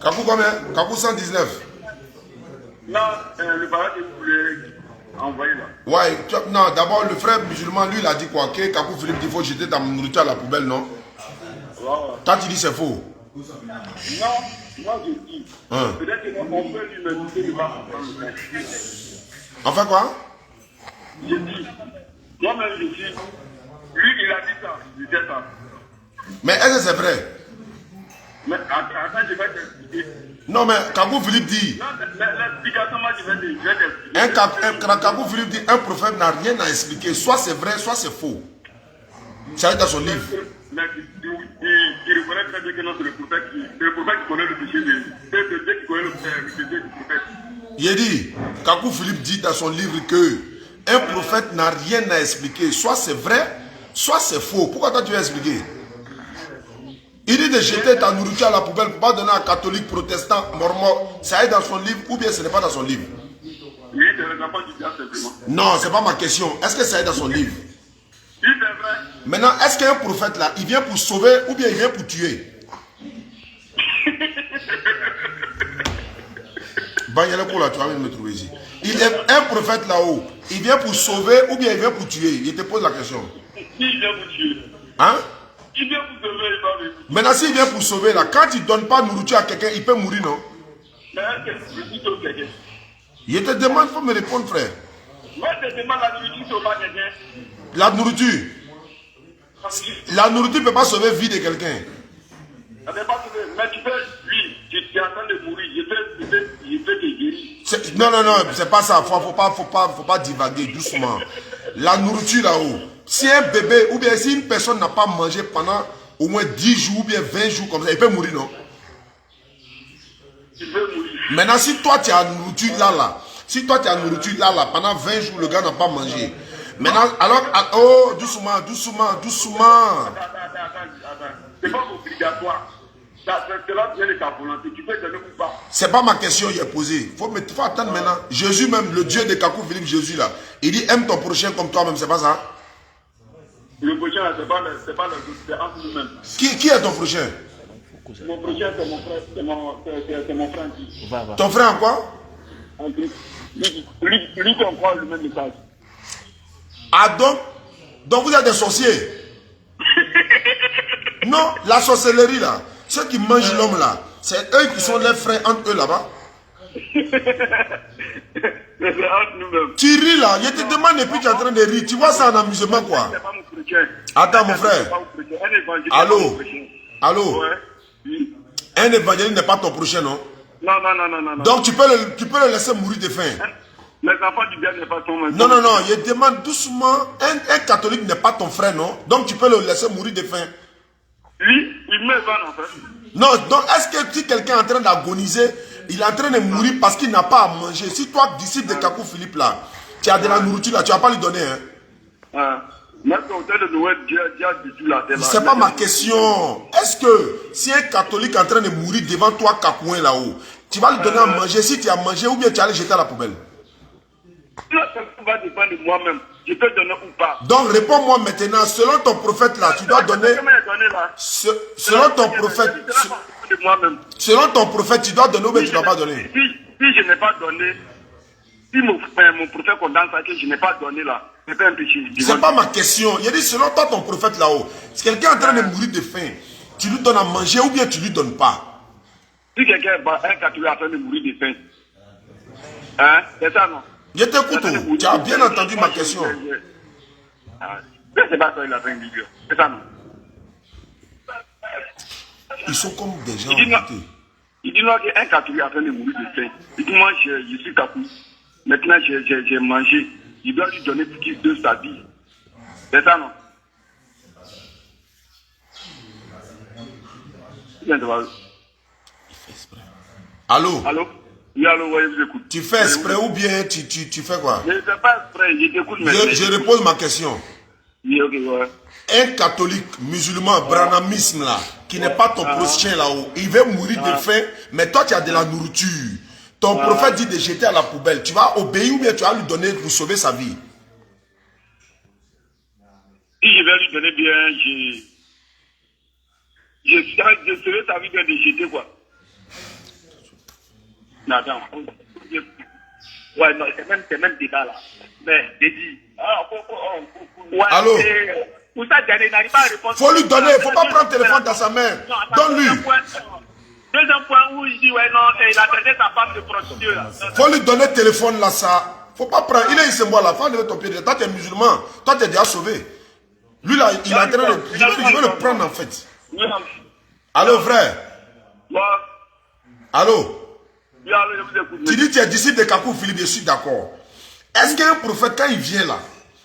Kakou combien? Kakou 119. Non, le barrage que vous voulez envoyer là. Ouais, non, d'abord le frère musulman, lui, il a dit quoi? Que Kakou Philippe, il faut jeter ta nourriture à la poubelle, non? Wow. Toi, tu dis c'est faux. Non, moi je dis. Peut-être qu'on peut lui mettre le bas en le faire. Enfin quoi? Je dis. Moi-même je dis. Lui, il a dit ça. Il dit ça. Mais est-ce que c'est vrai? Mais attends, je vais t'expliquer. Non, mais Kakou Philippe dit. Non, l'explication, moi, je vais t'expliquer. Kakou Philippe dit un prophète n'a rien à expliquer. Soit c'est vrai, soit c'est faux. Ça est dans son livre. Mais il reconnaît très bien que non, c'est le prophète qui connaît le péché de Dieu, qui connaît le péché du prophète. Il dit, Kakou Philippe dit dans son livre que un prophète n'a rien à expliquer. Soit c'est vrai, soit c'est faux. Pourquoi toi tu veux expliquer? Il dit de jeter ta nourriture à la poubelle pour ne pas donner à un catholique, protestant, mormon. Ça est dans son livre ou bien ce n'est pas dans son livre? Oui, c'est les enfants du diable, simplement. Non, ce n'est pas ma question. Est-ce que ça est dans son livre? Oui, c'est vrai. Maintenant, est-ce qu'un prophète là, il vient pour sauver ou bien il vient pour tuer? Banyale là, tu vas me trouver ici. Il est un prophète là-haut. Il vient pour sauver ou bien il vient pour tuer? Il te pose la question. Il vient pour tuer. Hein? Il vient pour sauver, il va venir. Maintenant, s'il vient pour sauver là, quand il ne donne pas nourriture à quelqu'un, il peut mourir, non? Mais est-ce que je sauve quelqu'un? Il te demande, il faut me répondre, frère. Moi, je te demande la nourriture, sauve pas quelqu'un. La nourriture. La nourriture ne peut pas sauver la vie de quelqu'un. Ça ne peut pas sauver. Mais tu peux, lui, tu es en train de mourir. Je peux te guérir. Non, non, non, c'est pas ça. Faut pas divaguer doucement. La nourriture là-haut. Si un bébé ou bien si une personne n'a pas mangé pendant au moins 10 jours ou bien 20 jours comme ça, il peut mourir, non? Il peut mourir. Maintenant, si toi tu as nourriture là, si toi tu as nourriture là, pendant 20 jours, le gars n'a pas mangé. Maintenant, alors, oh, doucement, doucement, doucement. Attends. C'est pas obligatoire. C'est là que tu es ta volonté. Tu peux donner ou pas. C'est pas ma question qu'il a posée. Faut attendre maintenant. Jésus même, le Dieu de Kakou Philippe, Jésus là, il dit aime ton prochain comme toi-même, c'est pas ça? Le prochain là, c'est pas le c'est entre nous-mêmes. Qui est ton prochain? Mon prochain, c'est mon frère, c'est mon frère. Ton frère en quoi? En Christ. Lui qui croit le même message. Ah donc vous êtes des sorciers? Non, la sorcellerie là, ceux qui mangent l'homme là, c'est eux qui sont les frères entre eux là-bas. Tu ris là, je te demande et puis tu es en train de rire. Tu vois ça en amusement quoi? Attends mon frère. Allô? Un évangéliste n'est pas ton prochain, non? Non. Donc tu peux le laisser mourir de faim. Les enfants du bien n'est pas ton Non, je demande doucement. Un catholique n'est pas ton frère, non? Donc tu peux le laisser mourir de faim. Lui, il meurt en fait. Non, donc est-ce que si quelqu'un est en train d'agoniser, il est en train de mourir parce qu'il n'a pas à manger? Si toi, disciple de Kakou Philippe là, tu as de la nourriture là, tu ne vas pas lui donner, hein? C'est pas ma question. Est-ce que si un catholique est en train de mourir devant toi, Kakouin là-haut, tu vas lui donner à manger si tu as mangé ou bien tu vas le jeter à la poubelle? Ça va dépendre de moi-même. Je peux donner ou pas. Donc réponds-moi maintenant, selon ton prophète là, tu dois donner. Selon ton prophète. Selon ton prophète, tu dois donner ou bien tu ne dois pas donner? Si je n'ai pas donné, si mon prophète condamne ça que je n'ai pas donné là, c'est pas un péché. C'est pas ma question. Il dit selon toi, ton prophète là-haut, si quelqu'un est en train de mourir de faim, tu lui donnes à manger ou bien tu lui donnes pas? Si quelqu'un est un catholique est en train de mourir de faim, hein, c'est ça non? Je t'écoute, tu as bien entendu ma question. C'est pas ça, il a fait une vidéo. C'est ça non? Ils sont comme des gens. Il dit non qu'un catholique est en train de mourir de faim. Il dit moi je suis Kakou. Maintenant j'ai mangé. Il doit lui donner pour qu'il de sa vie. C'est ça non? Allô? Oui, allô, ouais, je vous écoute. Tu fais exprès ou bien tu fais quoi? Je ne fais pas exprès, je t'écoute maintenant. Je repose ma question. Oui, ok, ouais. Un catholique, musulman, branhamisme là, qui n'est pas ton prochain là-haut, il veut mourir de faim, mais toi tu as de la nourriture. Ton prophète dit de jeter à la poubelle. Tu vas obéir ou bien tu vas lui donner pour sauver sa vie? Si je vais lui donner bien, je serai sa vie bien de jeter quoi. Attends. Ouais, non, c'est même débat là. Mais, j'ai dit. Ouais, Allô? Pour ça, Diané n'arrive pas à répondre. Faut lui donner, il ne faut pas prendre le téléphone dans sa main. Donne-lui. Deuxième point où il dit, ouais, non, il a traité sa femme de prostituée là. Faut lui donner le téléphone là, ça. Faut pas prendre. Il est ici, moi là. Faut enlever ton pied. Toi, tu es musulman. Toi, tu es déjà sauvé. Lui là, il est en train de. Je vais le prendre en fait. Allô, frère? Allô? Tu dis que tu es disciple de Kakou Philippe, je suis d'accord. Est-ce qu'un prophète, quand il vient là,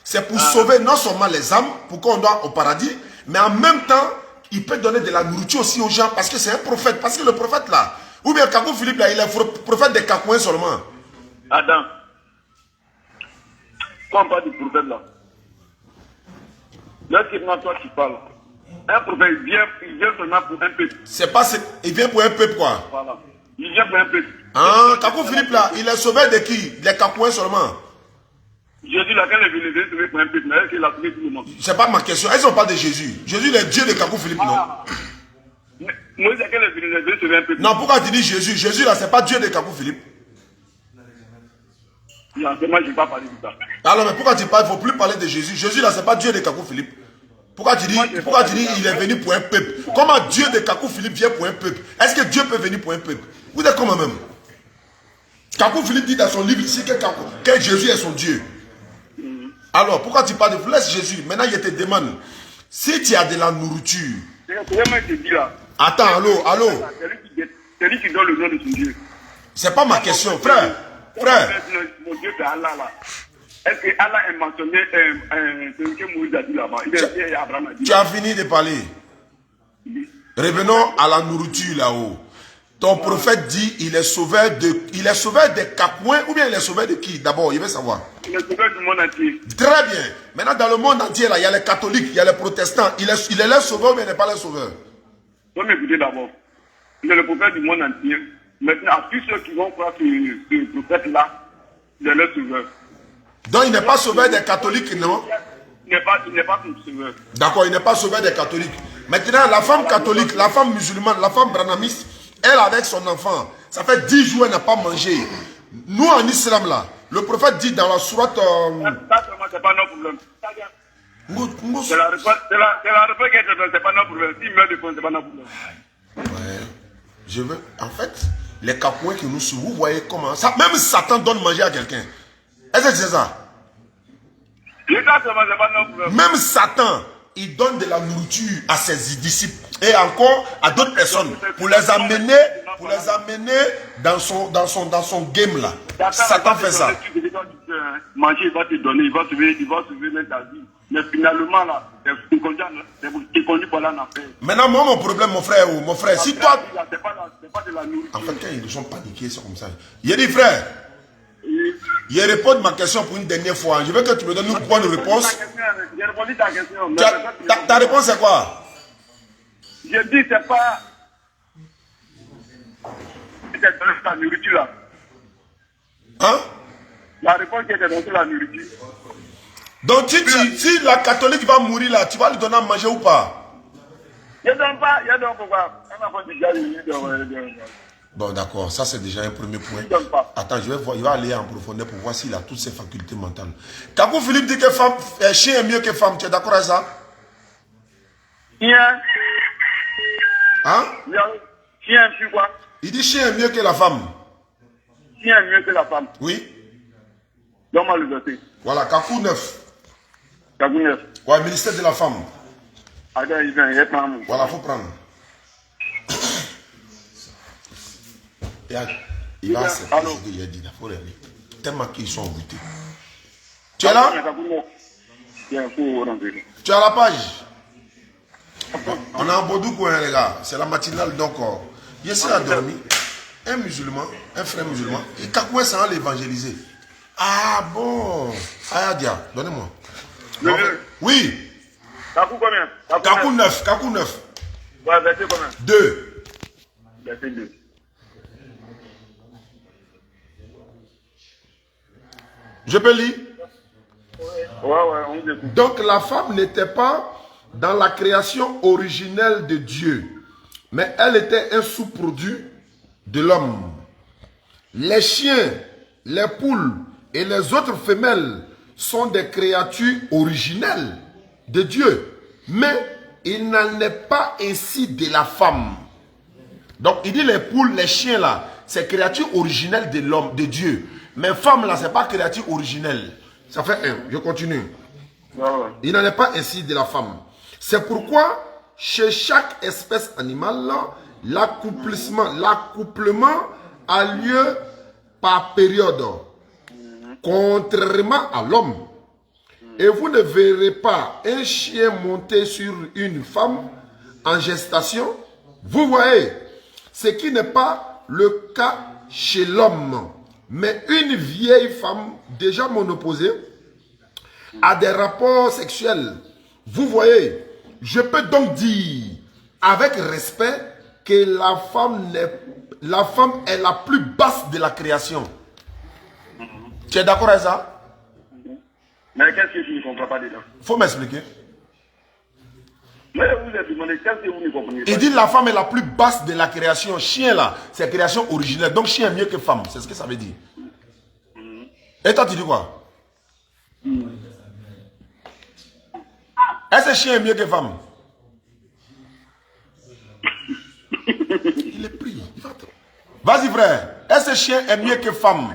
c'est pour sauver non seulement les âmes, pour qu'on doit au paradis, mais en même temps, il peut donner de la nourriture aussi aux gens, parce que c'est un prophète. Parce que le prophète là, ou bien Kakou Philippe là, il est prophète des Kakouins seulement. Adam, quand on parle du prophète là, lorsqu'il toi tu parles, un prophète il vient seulement pour un peuple. C'est pas, il vient pour un peuple quoi. Voilà. Il vient pour un peuple. Ah, Kakou Philippe là, il est sauvé de qui? Des Kakouins seulement. Jésus, laquelle est venu sauver pour un peuple, mais est-ce qu'il a sauvé tout le monde? C'est pas ma question. Est-ce qu'on parle de Jésus? Jésus, il est Dieu de Kakou Philippe, non? Moïse, laquelle est venu sauver un peuple? Non, pourquoi tu dis Jésus? Jésus là, c'est pas Dieu de Kakou Philippe. Non, moi, je ne vais pas parler de ça. Alors, mais pourquoi tu parles? Il ne faut plus parler de Jésus. Jésus là, c'est pas Dieu de Kakou Philippe. Pourquoi tu dis il est venu pour un peuple? Comment Dieu de Kakou Philippe vient pour un peuple? Est-ce que Dieu peut venir pour un peuple? Vous êtes comment même? Kakou Philippe dit dans son livre ici que Jésus est son Dieu. Alors, pourquoi tu parles de laisse Jésus? Maintenant, je te demande, si tu as de la nourriture. Attends, allô? C'est lui qui donne le nom de son Dieu. C'est pas ma question, frère. Frère. Mon Dieu, c'est Allah là. Est-ce que Allah est mentionné ce que Moïse a dit là-bas? Abraham a dit. Tu as fini de parler. Revenons à la nourriture là-haut. Ton prophète dit il est sauveur des Kakouins ou bien il est sauveur de qui? D'abord, il veut savoir. Il est sauveur du monde entier. Très bien. Maintenant, dans le monde entier, là, il y a les catholiques, il y a les protestants. Il est leur sauveur ou bien il n'est pas leur sauveur? Vous m'écoutez d'abord. Il est le prophète du monde entier. Maintenant, à tous ceux qui vont croire ce prophète-là, il est leur sauveur. Donc, il n'est pas sauveur des catholiques, non? Il n'est pas son sauveur. D'accord, il n'est pas sauveur des catholiques. Maintenant, la femme catholique, la femme musulmane, la femme branamiste, elle avec son enfant, ça fait 10 jours, elle n'a pas mangé. Nous, en islam, là, le prophète dit dans la sourate... Ça, c'est pas notre problème. C'est la réponse qui est c'est pas notre problème. S'il meurt de faim, c'est pas notre problème. Ouais. En fait, les Kakouins qui nous suivent, vous voyez comment... Ça, même Satan donne manger à quelqu'un. Est-ce que c'est ça? Même Satan, il donne de la nourriture à ses disciples et encore à d'autres personnes pour les amener dans son game là. Satan fait ça. Manger, il va te donner, il va sauver même ta vie. Mais finalement là, c'est connu par là. Maintenant, moi mon problème, mon frère, si toi... C'est pas de la nourriture. En fait, quand ils sont paniqués, c'est comme ça. Il dit frère, il répond à ma question pour une dernière fois. Je veux que tu me donnes une bonne réponse. J'ai répondu ta question. Ta réponse c'est quoi? Je dis c'est pas... C'est la nourriture là. Hein? La réponse qui est dans la nourriture. Donc si la catholique va mourir là, tu vas lui donner à manger ou pas? Je ne donne pas, je donne pourquoi. Bon d'accord, ça c'est déjà un premier point. Attends, il va aller en profondeur pour voir s'il a toutes ses facultés mentales. Kakou Philippe dit que chien est mieux que femme, tu es d'accord avec ça? Chien. Hein? Chien, tu quoi? Il dit chien est mieux que la femme. Chien est mieux que la femme. Oui. Donne-moi le verset. Voilà, Kakou 9. Kakou 9. Ouais, ministère de la femme. Attends, il vient prendre. Voilà, il faut prendre. Il va accepter ce qu'il a dit. Il faut les lire. Tellement qu'ils sont envoûtés. Tu es là? Tu as la page? On a un Bodou coin, les gars. C'est la matinale, donc. Je suis endormi. Un musulman, un frère musulman, et Kakoué ça va l'évangéliser. Ah bon? Ayadia, donnez-moi. Oui. Kakou combien? Kakou 9. Kakou 9. Ouais, verset combien? 2. Verset 2. Je peux lire? Ouais, on vous écoute. Donc la femme n'était pas dans la création originelle de Dieu, mais elle était un sous-produit de l'homme. Les chiens, les poules et les autres femelles sont des créatures originelles de Dieu. Mais il n'en est pas ainsi de la femme. Donc il dit les poules, les chiens là, c'est créatures originelles de l'homme, de Dieu. Mais femme là, c'est pas créature originelle. Ça fait un. Je continue. Il n'en est pas ainsi de la femme. C'est pourquoi chez chaque espèce animale, l'accouplement a lieu par période, contrairement à l'homme. Et vous ne verrez pas un chien monter sur une femme en gestation. Vous voyez, ce qui n'est pas le cas chez l'homme. Mais une vieille femme déjà monopausée a des rapports sexuels. Vous voyez, je peux donc dire avec respect que la femme est la plus basse de la création. Tu es d'accord avec ça? Mais qu'est-ce que tu ne comprends pas dedans? Faut m'expliquer. Mais vous avez demandé qu'est-ce que vous ne comprenez pas? Il dit la femme est la plus basse de la création. Chien là, c'est création originelle. Donc chien est mieux que femme. C'est ce que ça veut dire. Et toi tu dis quoi? Est-ce que chien est mieux que femme? Il est pris. Vas-y frère. Est-ce que chien est mieux que femme?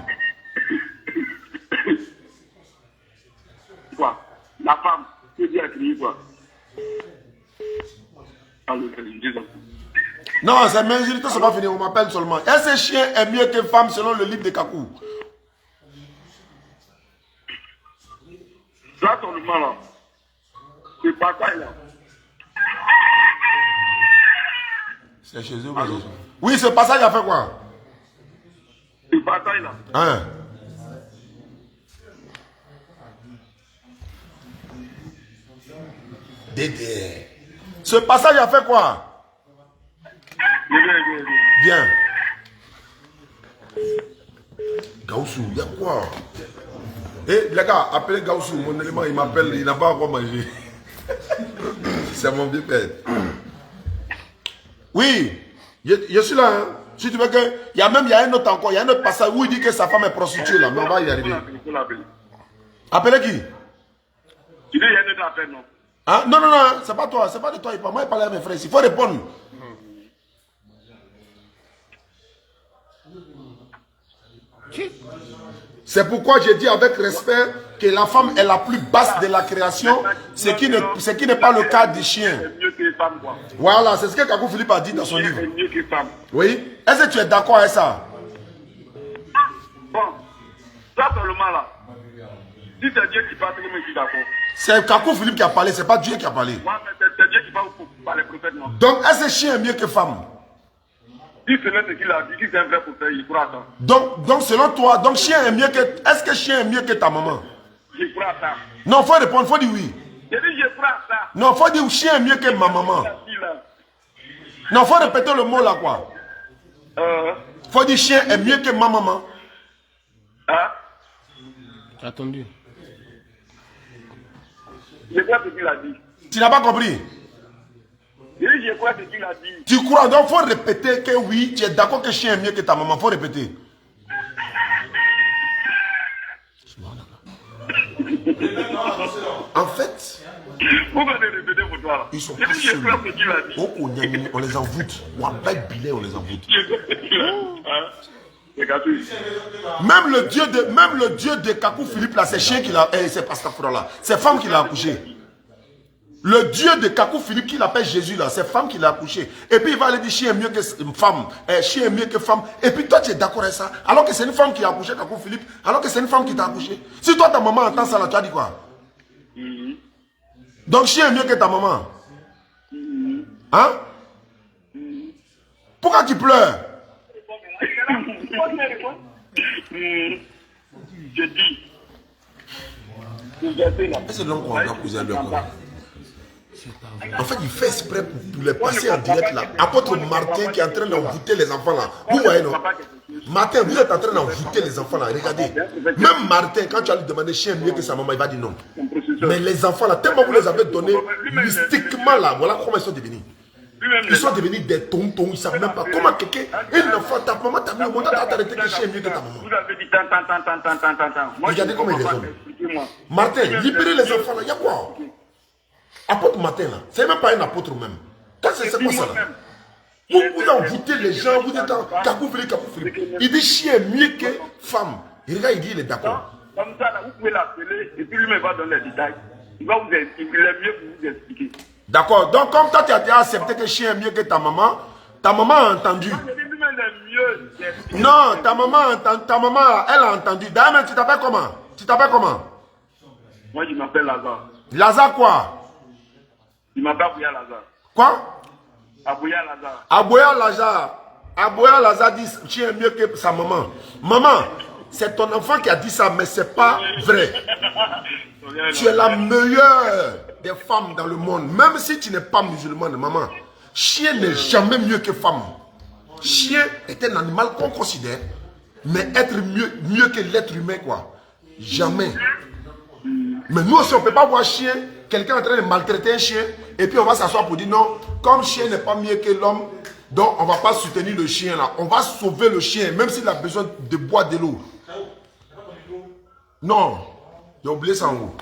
Quoi? La femme, c'est bien crier quoi? Non, c'est majorité, ça va finir. On m'appelle seulement. Est-ce que chien est mieux que femme selon le livre de Kakou? Ça, ton nom là, c'est bataille là. C'est chez eux. Oui, ce passage a fait quoi? C'est bataille là. Hein? Dédé. Ce passage a fait quoi? Viens. Gaussou, il y a quoi? Eh, les gars, appelez Gaussou. Mon élément, il m'appelle, il n'a pas encore mangé. C'est mon vieux père. Oui, je suis là. Hein. Si tu veux que. Il y a un autre encore, il y a un autre passage où il dit que sa femme est prostituée là, mais on va y arriver. Appelez qui? Tu dis, il y a un autre appel, non? Hein? Non, non, non, c'est pas toi, c'est pas de toi. Moi, il parlait à mes frères. Il faut répondre. C'est pourquoi j'ai dit avec respect que la femme est la plus basse de la création, ce qui n'est pas le cas du chien. Voilà, c'est ce que Kakou Philippe a dit dans son livre. Oui. Est-ce que tu es d'accord avec ça? Bon, ça seulement là. Si c'est Dieu qui parle, c'est moi qui suis d'accord. C'est Kakou Philippe qui a parlé, c'est pas Dieu qui a parlé. C'est Dieu qui parle par les prophètes, non? Donc, est-ce que chien est mieux que femme? Si c'est ce qu'il a dit, si c'est un vrai prophète, il croit ça. Donc selon toi, donc chien est mieux que. Est-ce que chien est mieux que ta maman? Je crois ça. Non, faut répondre, faut dire oui. J'ai dit je crois ça. Non, faut dire chien est mieux que ma maman. Non, faut répéter le mot là quoi. Faut dire chien est mieux que ma maman. Hein? Attendu. Je crois ce qu'il a dit. Tu n'as pas compris? Je crois ce qu'il a dit. Tu crois, donc faut répéter que oui, tu es d'accord que chien est mieux que ta maman, faut répéter. En fait, pourquoi ne répéter pour toi là? Ils sont je pas dis je crois ce qu'il a dit. on les envoûte. On les envoûte. Même le Dieu de Kakou Philippe là, c'est chien qui l'a. C'est pas ça là. C'est femme qui l'a accouché. Le Dieu de Kakou Philippe qui l'appelle Jésus là, c'est femme qui l'a accouché. Et puis il va aller dire chien est mieux que femme. Chien est mieux que femme. Et puis toi tu es d'accord avec ça. Alors que c'est une femme qui a accouché Kakou Philippe. Alors que c'est une femme qui t'a accouché. Si toi ta maman entend ça là, tu as dit quoi? Donc chien est mieux que ta maman. Hein? Pourquoi tu pleures? Je dis. C'est l'homme qu'on va poser à lui encore. En fait, il fait exprès pour les passer en direct là. Apôtre Martin qui est en train d'envoûter les enfants là. Vous voyez non? Martin, vous êtes en train d'envoûter les enfants là. Regardez. Même Martin, quand tu as lui demandé chien mieux que sa maman, il va dire non. Mais les enfants là, tellement vous les avez donnés mystiquement là, voilà comment ils sont devenus. Ils sont devenus des tontons, ils ne savent même pas comment quelqu'un, un enfant, ta maman t'a Camille, mon tata arrêté que chien est mieux que ta maman. Vous avez dit tant. Moi, Regardez je comment il comprends raisonne. pas, expliquez-moi. Martin, libérez les enfants là, il y a quoi? Apôtre Martin là, c'est même pas un apôtre même. C'est quoi ça là? Vous envoûtez les gens, vous êtes en Kakou Philippe. Il dit chien est mieux que femme. Et regarde, il dit il est d'accord. Comme ça, là, vous pouvez l'appeler et puis lui-même va donner les détails. Il va vous expliquer, il est mieux pour vous expliquer. D'accord, donc comme toi tu as déjà accepté que chien est mieux que ta maman a entendu. Non, ta maman, elle a entendu. D'ailleurs, tu t'appelles comment? Moi, je m'appelle Lazare. Lazare quoi? Il m'appelle Abouya Lazare. Quoi? Abouya Lazare. Abouya Lazare dit chien est mieux que sa maman. Maman, c'est ton enfant qui a dit ça, mais c'est pas vrai. Tu es la meilleure des femmes dans le monde. Même si tu n'es pas musulmane, maman. Chien n'est jamais mieux que femme. Chien est un animal qu'on considère, mais être mieux que l'être humain, quoi. Jamais. Mais nous aussi, on ne peut pas voir chien, quelqu'un en train de maltraiter un chien, et puis on va s'asseoir pour dire non, comme chien n'est pas mieux que l'homme, donc on ne va pas soutenir le chien là. On va sauver le chien, même s'il a besoin de boire de l'eau. Non, j'ai oublié ça en haut.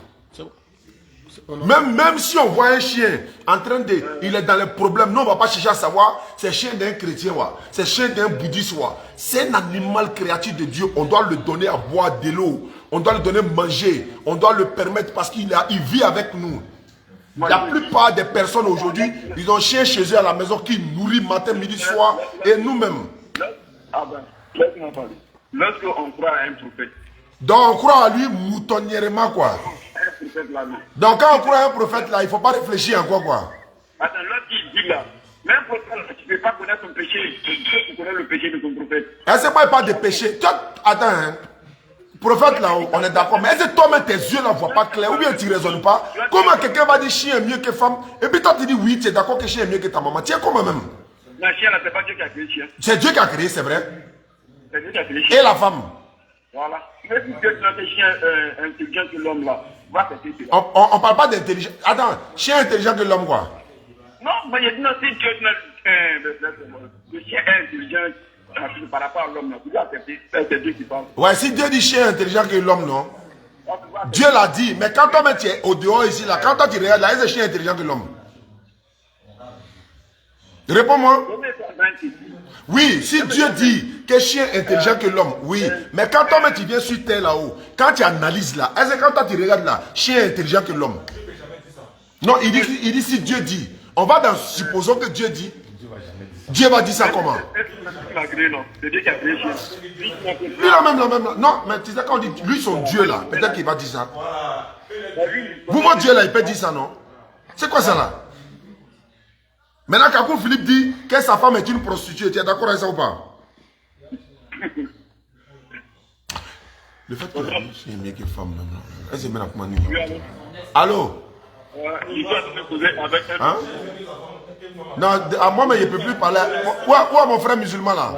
Même si on voit un chien en train de... Il est dans les problèmes. Nous, on ne va pas chercher à savoir c'est chien d'un chrétien, c'est chien d'un bouddhiste. C'est un animal créature de Dieu. On doit le donner à boire de l'eau. On doit le donner à manger. On doit le permettre parce qu'il vit avec nous. La plupart des personnes aujourd'hui, ils ont un chien chez eux à la maison qui nourrit matin, midi, soir et nous-mêmes. Ah ben, laisse-moi parler. Lorsqu'on croit à un prophète. Donc on croit à lui moutonnièrement quoi. Donc quand on croit à un prophète là, il ne faut pas réfléchir encore quoi. Attends, lorsqu'il dit là, même prophète, tu ne peux pas connaître ton péché, tu connais le péché de ton prophète. Est-ce que moi il parle de péché? Attends, hein. Prophète là, on est d'accord, mais est-ce que toi-même tes yeux ne voient pas clair ou bien tu ne raisonnes pas? Comment quelqu'un va dire chien est mieux que femme? Et puis toi tu dis oui, tu es d'accord que chien est mieux que ta maman. Tiens comment même? Non, chien là, c'est pas Dieu qui a créé le chien. C'est Dieu qui a créé, c'est vrai. C'est Dieu qui a créé le chien. Et la femme? Voilà. Mais si Dieu donne un chien intelligent que l'homme là, va faire cela. On ne parle pas d'intelligence. Attends, chien intelligent que l'homme quoi? Non, mais il dit non, si Dieu donne le chien est intelligent par rapport à l'homme là, vous acceptez, c'est Dieu qui parle. Ouais, si Dieu dit chien intelligent que l'homme, non? Dieu l'a dit, mais quand toi tu es au dehors ici, là, quand toi tu regardes là, est-ce que chien intelligent que l'homme? Réponds-moi. Oui, si Dieu dit que chien est intelligent que l'homme, oui. Mais quand toi tu viens sur terre là-haut, quand tu analyses là, est-ce que quand toi tu regardes là, chien est intelligent que l'homme? Non, il dit si Dieu dit. On va dans, supposons que Dieu dit. Dieu va dire ça comment? C'est Dieu qui a créé le chien. Lui là même. Non, mais tu sais quand on dit lui son Dieu là, peut-être qu'il va dire ça. Vous, mon Dieu là, il peut dire ça, non? C'est quoi ça là? Maintenant, Kakou Philippe dit que sa femme est une prostituée. Tu es d'accord avec ça ou pas? Le fait que la fille est mieux que femme, elle s'est bien comment nous. Allô? Hein? Non, à moi, mais je ne peux plus parler. Où est mon frère musulman là?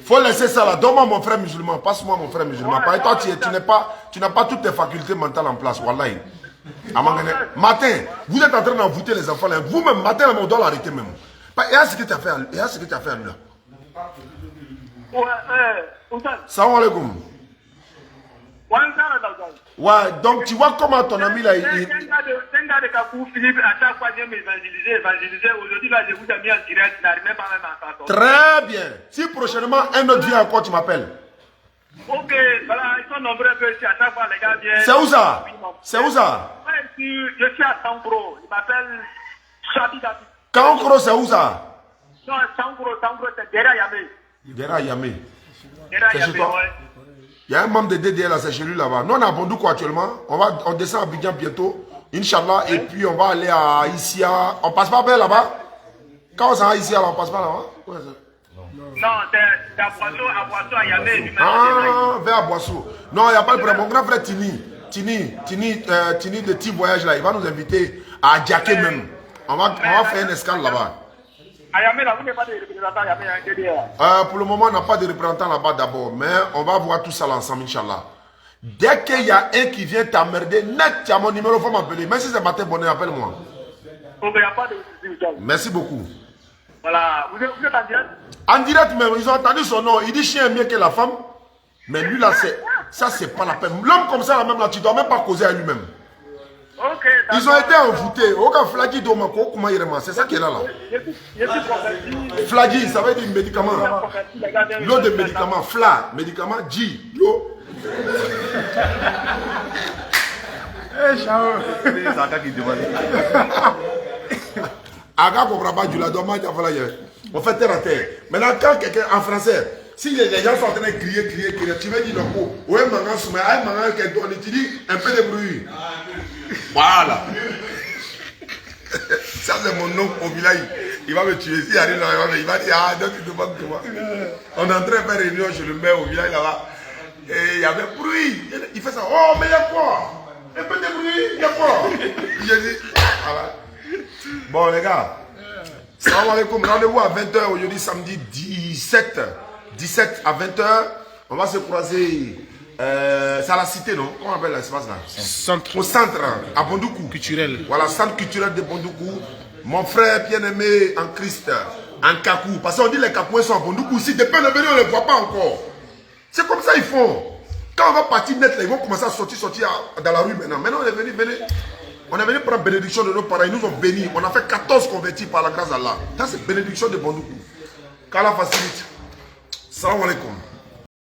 Faut laisser ça là. Donne-moi mon frère musulman. Passe-moi mon frère musulman. Parce que toi, tu n'as pas toutes tes facultés mentales en place. Wallahi. Matin, vous êtes en train d'envoûter les enfants là. Vous-même, matin, on doit l'arrêter même. Et à ce que tu as fait à lui là. Salam alaikum. Ouais, donc tu vois comment ton ami là. Très bien. Si prochainement un autre vient encore, tu m'appelles. Ok, voilà, ils sont nombreux ici à chaque fois, les gars viennent. C'est où ça? C'est où ça? Je suis à Sankro. Il m'appelle Chabi David. Sankro, c'est où ça? Non, Sankro, c'est derrière Yamé. Derrière Yamé. C'est chez toi? Il y a un membre de DDL là, c'est chez lui là-bas. Nous on est à Bondoukou actuellement. On descend à Abidjan bientôt. Inch'Allah. Et puis on va aller à Issia. On passe pas vers là-bas? Quand on s'en va à Issia là, on passe pas là-bas? Non, c'est à Boisseau, à Yamé. Ah, vers à Boisseau. Non, il n'y a pas de problème. Mon grand frère Tini de Team Voyage là, il va nous inviter à Djaké même. On va faire une escale là-bas. À Yamé là, vous n'avez pas de représentant à Yamé? Pour le moment, on n'a pas de représentant là-bas d'abord. Mais on va voir tout ça là ensemble, Inch'Allah. Dès qu'il y a un qui vient t'emmerder, net, tu as mon numéro, il faut m'appeler. Même si c'est matin bonheur, appelle-moi. Il n'y a pas de... Merci beaucoup. Voilà, vous êtes en direct? En direct même, ils ont entendu son nom. Il dit chien est mieux que la femme. Mais lui là, ça c'est pas la peine. L'homme comme ça, là, même là, tu dois même pas causer à lui-même. Ok. Ils ont été envoûtés. Aucun flaggy domako, comment il remarque. C'est ça qui est là. Je suis converti. Flaggy, ça veut dire médicament. L'eau de médicament. Fla, médicament. G, l'eau. Aga comprend pas du la dommage. On fait terre à terre. Maintenant, quand quelqu'un en français, si les gens sont en train de crier, tu veux dire donc, ouais, maman, soumé, aïe, maman, tu dis un peu de bruit. Voilà. Ça, c'est mon nom au village. Il va me tuer. S'il arrive là, il va dire, ah, donc tu demandes comment. On est en train de faire réunion chez le maire au village là-bas. Et il y avait bruit. Il fait ça. Oh, mais il y a quoi? Un peu de bruit, il y a quoi? Je dis, voilà. Bon, les gars. Salam alaikum. Rendez-vous à 20h aujourd'hui, samedi 17 à 20h. On va se croiser. C'est à la cité, non? Comment on appelle l'espace là? Centre. Au centre, à Bondoukou. Culturel. Voilà, centre culturel de Bondoukou. Mon frère bien-aimé en Christ, en Kakou. Parce qu'on dit les Kakouins sont à Bondoukou. Si depuis le venir, on ne les voit pas encore. C'est comme ça ils font. Quand on va partir net, là, ils vont commencer à sortir dans la rue maintenant. Maintenant, on est venu, on est venu prendre bénédiction de nos parents. Ils nous ont bénis. On a fait 14 convertis par la grâce d'Allah. Ça, c'est bénédiction de Bondoukou. Qu'Allah facilite. Salam alaikum.